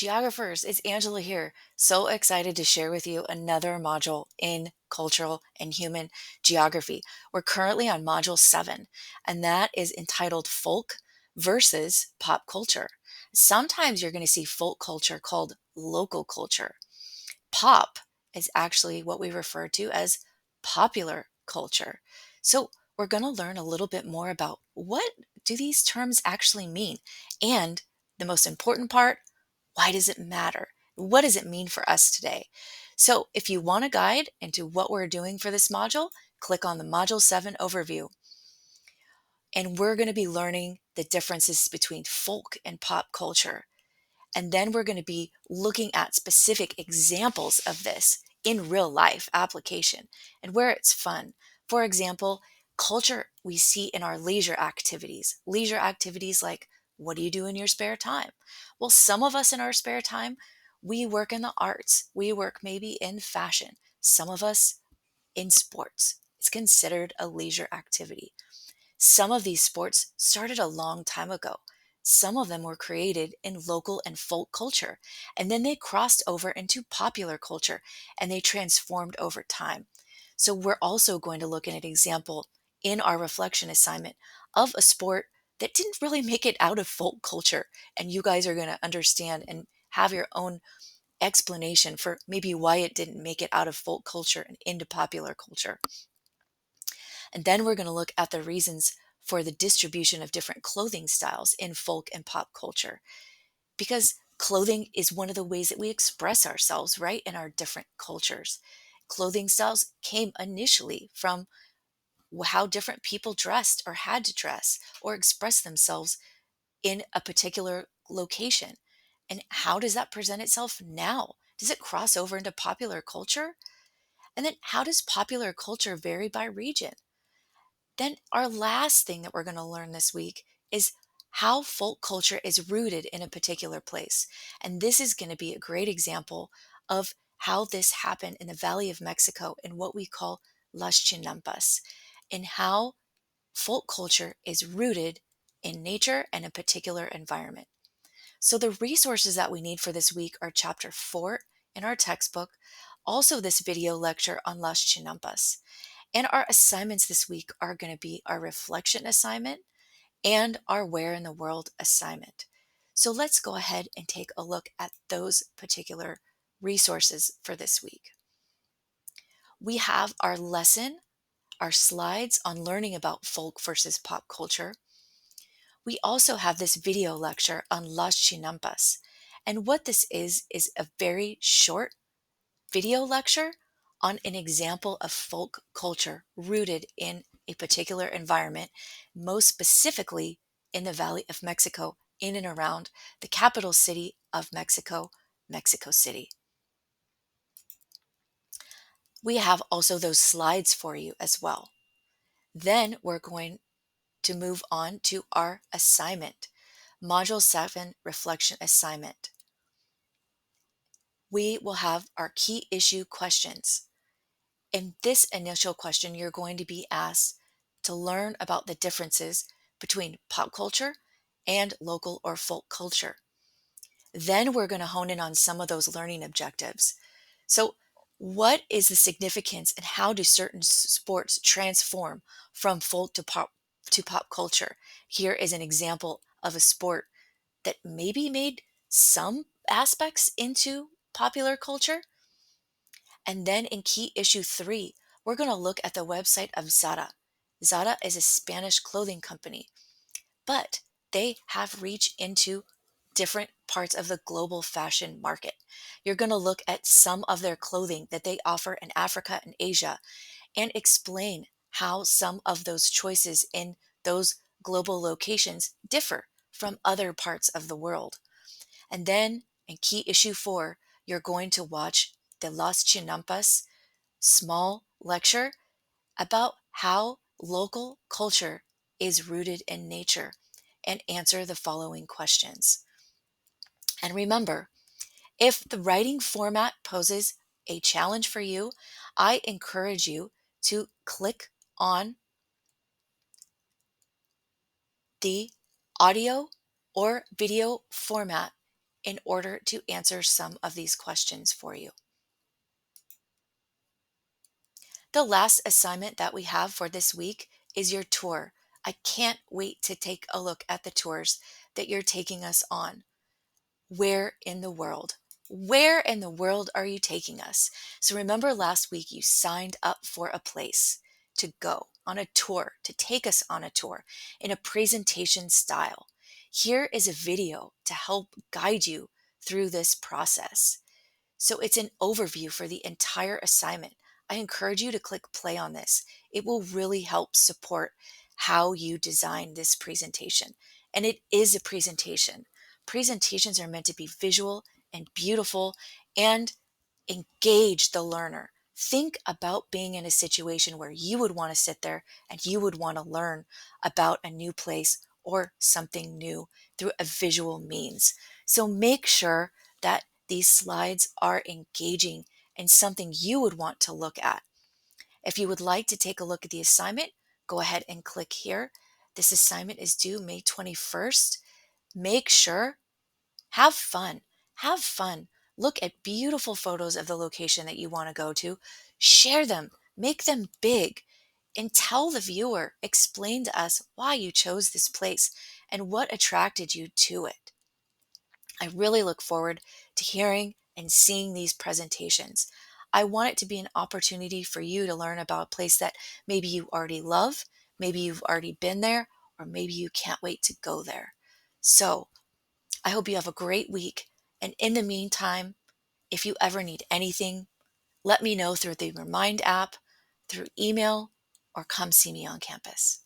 Geographers, it's Angela here. So excited to share with you another module in cultural and human geography. We're currently on module 7, and that is entitled Folk versus Pop Culture. Sometimes you're going to see folk culture called local culture. Pop is actually what we refer to as popular culture. So we're going to learn a little bit more about what do these terms actually mean? And the most important part, why does it matter? What does it mean for us today? So if you want a guide into what we're doing for this module, click on the Module 7 overview. And we're going to be learning the differences between folk and pop culture. And then we're going to be looking at specific examples of this in real life application and where it's fun. For example, culture we see in our leisure activities. Leisure activities like, what do you do in your spare time? Well, some of us in our spare time, we work in the arts. We work maybe in fashion. Some of us in sports. It's considered a leisure activity. Some of these sports started a long time ago. Some of them were created in local and folk culture, and then they crossed over into popular culture and they transformed over time. So, we're also going to look at an example in our reflection assignment of a sport that didn't really make it out of folk culture. And you guys are going to understand and have your own explanation for maybe why it didn't make it out of folk culture and into popular culture. And then we're going to look at the reasons for the distribution of different clothing styles in folk and pop culture. Because clothing is one of the ways that we express ourselves, right, in our different cultures. Clothing styles came initially from how different people dressed or had to dress or express themselves in a particular location. And how does that present itself now? Does it cross over into popular culture? And then how does popular culture vary by region? Then, our last thing that we're going to learn this week is how folk culture is rooted in a particular place. And this is going to be a great example of how this happened in the Valley of Mexico in what we call Las Chinampas, and how folk culture is rooted in nature and a particular environment. So, the resources that we need for this week are chapter 4 in our textbook, also this video lecture on Las Chinampas. And our assignments this week are going to be our reflection assignment and our Where in the World assignment. So let's go ahead and take a look at those particular resources for this week. We have our lesson, our slides on learning about folk versus pop culture. We also have this video lecture on Las Chinampas. And what this is a very short video lecture on an example of folk culture rooted in a particular environment, most specifically in the Valley of Mexico, in and around the capital city of Mexico, Mexico City. We have also those slides for you as well. Then we're going to move on to our assignment, Module 7 Reflection Assignment. We will have our key issue questions. In this initial question, you're going to be asked to learn about the differences between pop culture and local or folk culture. Then we're going to hone in on some of those learning objectives. So, what is the significance and how do certain sports transform from folk to pop culture? Here is an example of a sport that maybe made some aspects into popular culture. And then in key issue 3, we're going to look at the website of Zara. Zara is a Spanish clothing company, but they have reach into different parts of the global fashion market. You're going to look at some of their clothing that they offer in Africa and Asia and explain how some of those choices in those global locations differ from other parts of the world. And then in key issue 4, you're going to watch the Las Chinampas small lecture about how local culture is rooted in nature and answer the following questions. And remember, if the writing format poses a challenge for you, I encourage you to click on the audio or video format in order to answer some of these questions for you. The last assignment that we have for this week is your tour. I can't wait to take a look at the tours that you're taking us on. Where in the world? Where in the world are you taking us? So remember last week you signed up for a place to go on a tour, to take us on a tour in a presentation style. Here is a video to help guide you through this process. So it's an overview for the entire assignment. I encourage you to click play on this. It will really help support how you design this presentation. And it is a presentation. Presentations are meant to be visual and beautiful and engage the learner. Think about being in a situation where you would want to sit there and you would want to learn about a new place or something new through a visual means. So make sure that these slides are engaging and something you would want to look at. If you would like to take a look at the assignment, go ahead and click here. This assignment is due May 21st. Make sure have fun. Have fun. Look at beautiful photos of the location that you want to go to. Share them. Make them big. And tell the viewer, explain to us why you chose this place and what attracted you to it. I really look forward to hearing and seeing these presentations. I want it to be an opportunity for you to learn about a place that maybe you already love, maybe you've already been there, or maybe you can't wait to go there. So, I hope you have a great week. And in the meantime, if you ever need anything, let me know through the Remind app, through email, or come see me on campus.